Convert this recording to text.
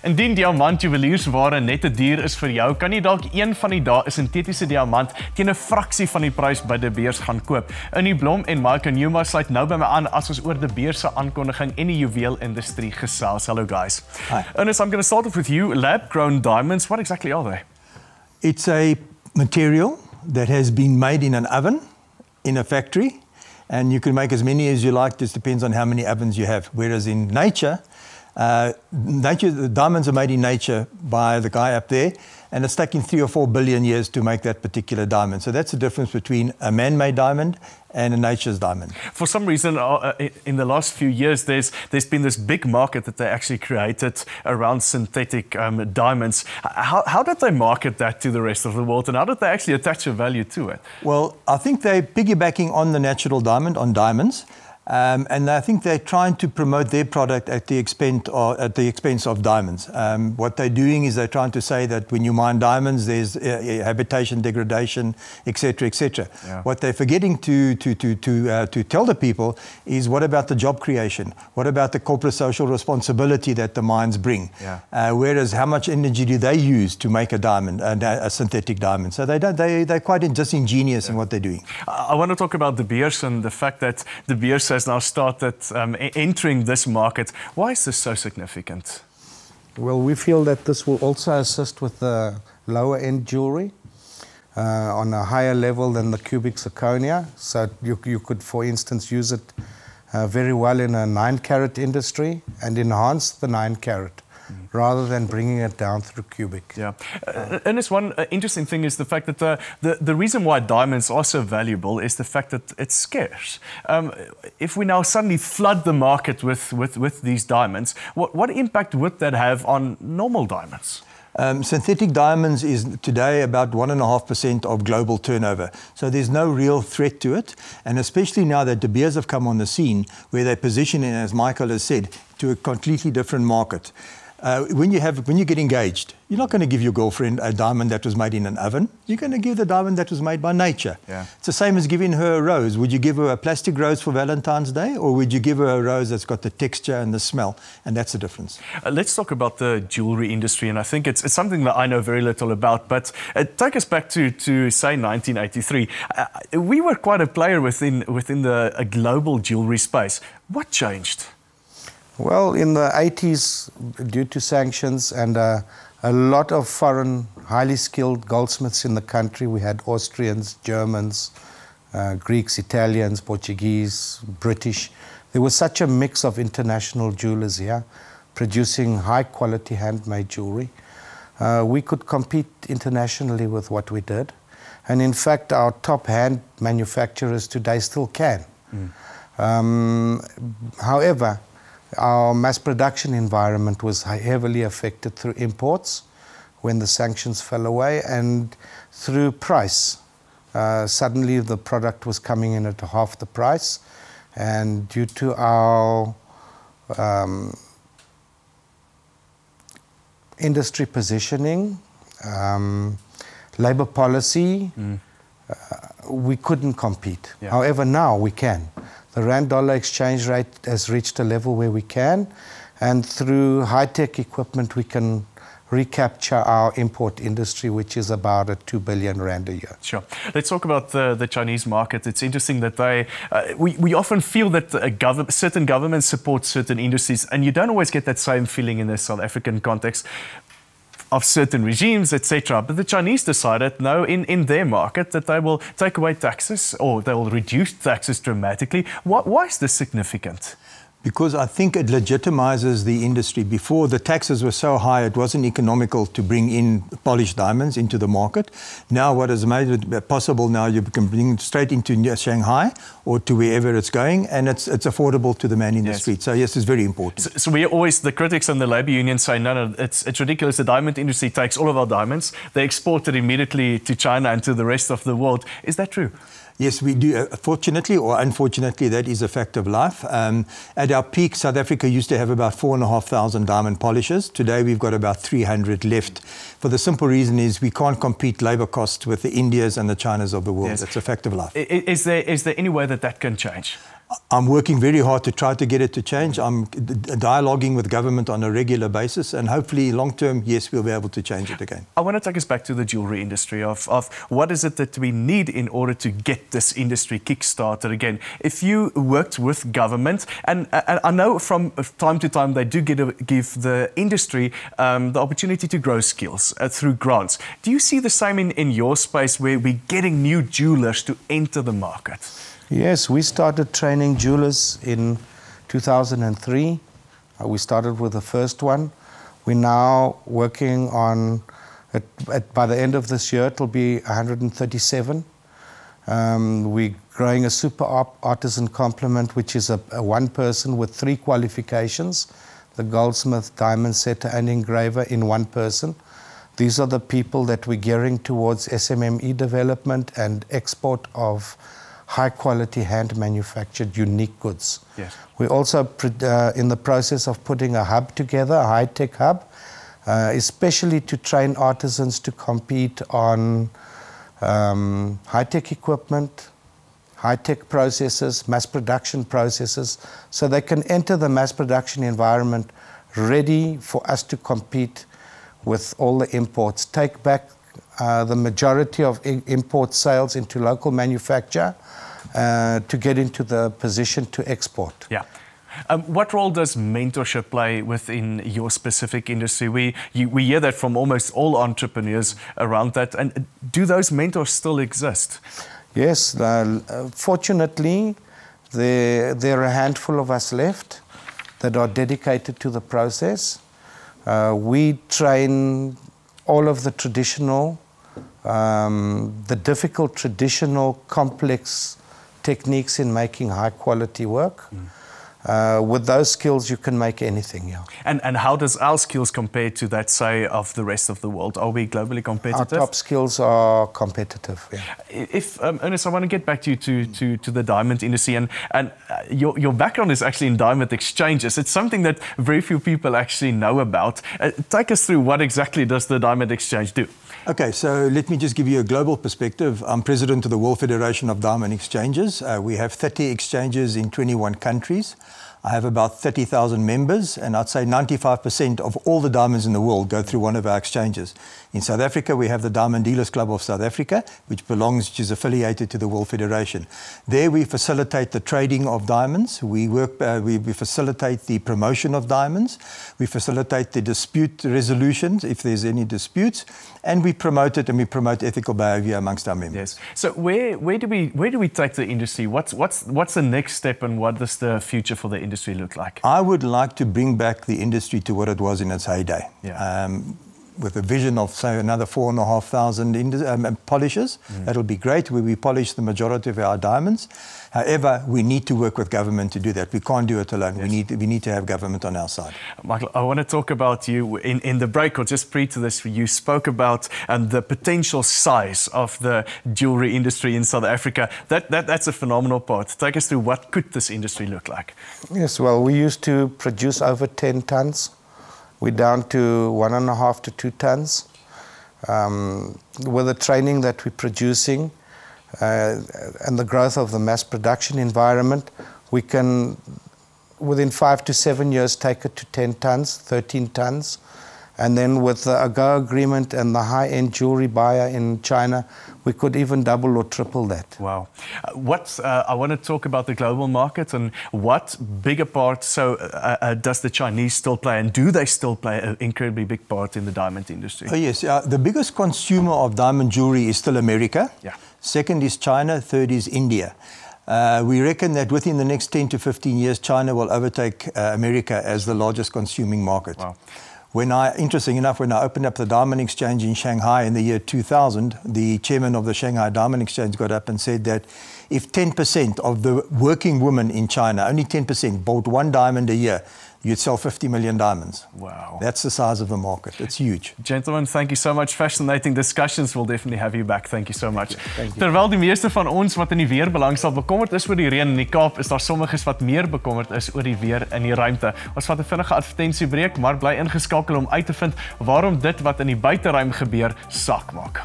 Indien diamantjuweliersware net 'n dier is vir jou, kan jy dalk een van die dae 'n sintetiese diamant teen 'n fraksie van die prys by die beurs gaan koop. Ernest Blom en Pneuma sluit nou by my aan as ons oor die beurs se aankondiging en die juweelindustrie gesels. Hello guys. Hi. Ernest, I'm going to start off with you. Lab-grown diamonds, what exactly are they? It's a material that has been made in an oven in a factory, and you can make as many as you like. Just depends on how many ovens you have. Whereas in nature, the diamonds are made in nature by the guy up there, and it's taken 3 or 4 billion years to make that particular diamond. So that's the difference between a man-made diamond and a nature's diamond. For some reason, in the last few years, there's been this big market that they actually created around synthetic diamonds. How did they market that to the rest of the world, and how did they actually attach a value to it? Well, I think they're piggybacking on the natural diamond, on diamonds. And I think they're trying to promote their product at the expense of diamonds. What they're doing is they're trying to say that when you mine diamonds, there's habitation degradation, etc., etc. Yeah. What they're forgetting to tell the people is what about the job creation? What about the corporate social responsibility that the mines bring? Yeah. Whereas how much energy do they use to make a diamond, a synthetic diamond? So they're quite disingenuous in what they're doing. I want to talk about De Beers and the fact that De Beers has now started entering this market. Why is this so significant? Well, we feel that this will also assist with the lower end jewelry on a higher level than the cubic zirconia. So you could, for instance, use it very well in a 9-carat industry and enhance the 9-carat. Rather than bringing it down through cubic. Yeah. Ernest, one interesting thing is the fact that the reason why diamonds are so valuable is the fact that it's scarce. If we now suddenly flood the market with these diamonds, what impact would that have on normal diamonds? Synthetic diamonds is today about 1.5% of global turnover. So there's no real threat to it. And especially now that De Beers have come on the scene, where they're positioning, as Michael has said, to a completely different market. When you get engaged, you're not going to give your girlfriend a diamond that was made in an oven. You're going to give the diamond that was made by nature. Yeah. It's the same as giving her a rose. Would you give her a plastic rose for Valentine's Day, or would you give her a rose that's got the texture and the smell? And that's the difference. Let's talk about the jewelry industry, and I think it's something that I know very little about, but take us back to say 1983. We were quite a player within the global jewelry space. What changed? Well, in the 80s, due to sanctions and a lot of foreign, highly skilled goldsmiths in the country, we had Austrians, Germans, Greeks, Italians, Portuguese, British. There was such a mix of international jewelers here, producing high-quality handmade jewelry. We could compete internationally with what we did. And in fact, our top hand manufacturers today still can. However, our mass production environment was heavily affected through imports when the sanctions fell away, and through price. Suddenly the product was coming in at half the price, and due to our industry positioning, labor policy, we couldn't compete. Yeah. However, now we can. The rand-dollar exchange rate has reached a level where we can, and through high-tech equipment we can recapture our import industry, which is about a 2 billion rand a year. Sure. Let's talk about the Chinese market. It's interesting that we often feel that certain governments support certain industries, and you don't always get that same feeling in the South African context of certain regimes, etc. But the Chinese decided, no, in their market, that they will take away taxes, or they will reduce taxes dramatically. Why is this significant? Because I think it legitimizes the industry. Before, the taxes were so high, it wasn't economical to bring in polished diamonds into the market. Now, what has made it possible now, you can bring it straight into Shanghai or to wherever it's going, and it's affordable to the man in the street. So yes, it's very important. So we always, the critics and the labor union say, no, it's ridiculous. The diamond industry takes all of our diamonds, they export it immediately to China and to the rest of the world. Is that true? Yes, we do. Fortunately or unfortunately, that is a fact of life. At our peak, South Africa used to have about 4,500 diamond polishers. Today, we've got about 300 left. For the simple reason is we can't compete labour costs with the Indias and the Chinas of the world. Yes. It's a fact of life. Is there any way that can change? I'm working very hard to try to get it to change. I'm dialoguing with government on a regular basis, and hopefully long term, yes, we'll be able to change it again. I want to take us back to the jewelry industry of what is it that we need in order to get this industry kick-started again. If you worked with government, and I know from time to time they do give the industry the opportunity to grow skills through grants. Do you see the same in your space where we're getting new jewelers to enter the market? Yes, we started training jewelers in 2003. We started with the first one. We're now working on, by the end of this year, it will be 137. We're growing a super artisan complement, which is a one person with 3 qualifications, the goldsmith, diamond setter, and engraver in one person. These are the people that we're gearing towards SMME development and export of high-quality, hand-manufactured, unique goods. Yes. We're also in the process of putting a hub together, a high-tech hub, especially to train artisans to compete on high-tech equipment, high-tech processes, mass production processes, so they can enter the mass production environment ready for us to compete with all the imports. Take back the majority of import sales into local manufacture to get into the position to export. Yeah. What role does mentorship play within your specific industry? We hear that from almost all entrepreneurs around that. And do those mentors still exist? Yes. Fortunately, there are a handful of us left that are dedicated to the process. We train all of the traditional, the difficult traditional complex techniques in making high quality work. With those skills, you can make anything. Yeah. And how does our skills compare to that, say, of the rest of the world? Are we globally competitive? Our top skills are competitive. Yeah. If Ernest, I want to get back to you to the diamond industry, and your background is actually in diamond exchanges. It's something that very few people actually know about. Take us through what exactly does the diamond exchange do? Okay, so let me just give you a global perspective. I'm president of the Wêreld Federasie van Diamantbeurse. We have 30 exchanges in 21 countries. I have about 30,000 members, and I'd say 95% of all the diamonds in the world go through one of our exchanges. In South Africa, we have the Diamond Dealers Club of South Africa, which is affiliated to the Wêreld Federation. There we facilitate the trading of diamonds. We facilitate the promotion of diamonds. We facilitate the dispute resolutions if there's any disputes, and we promote it, and we promote ethical behavior amongst our members. Yes. So where do we take the industry? What's the next step, and what does the future for the industry look like? I would like to bring back the industry to what it was in its heyday. Yeah. With a vision of, say, another 4,500 polishers. That'll be great, where we polish the majority of our diamonds. However, we need to work with government to do that. We can't do it alone. Yes. We need to have government on our side. Michael, I want to talk about you in the break, or just pre to this. You spoke about the potential size of the jewelry industry in South Africa. That's a phenomenal part. Take us through what could this industry look like? Yes, well, we used to produce over 10 tons. We're down to 1.5 to 2 tons. With the training that we're producing and the growth of the mass production environment, we can, within 5 to 7 years, take it to 10 tons, 13 tons. And then with the AGO agreement and the high-end jewelry buyer in China, we could even double or triple that. Wow. I want to talk about the global market, and what bigger part does the Chinese still play, and do they still play an incredibly big part in the diamond industry? Oh, yes. The biggest consumer of diamond jewelry is still America. Yeah. Second is China. Third is India. We reckon that within the next 10 to 15 years, China will overtake America as the largest consuming market. Wow. Interesting enough, when I opened up the Diamond Exchange in Shanghai in the year 2000, the chairman of the Shanghai Diamond Exchange got up and said that if 10% of the working women in China, only 10%, bought one diamond a year, you'd sell 50 million diamonds. Wow. That's the size of the market. It's huge. Gentlemen, thank you so much. Fascinating discussions. We'll definitely have you back. Thank you so much. Thank you. Terwyl die meeste van ons wat in die weer belangstel bekommerd is oor die reën in die Kaap, is daar sommiges wat meer bekommerd is oor die weer in die ruimte. Ons vat 'n vinnige advertensiebreek, maar bly ingeskakel om uit te vind waarom dit wat in die buiteruim gebeur sak maak.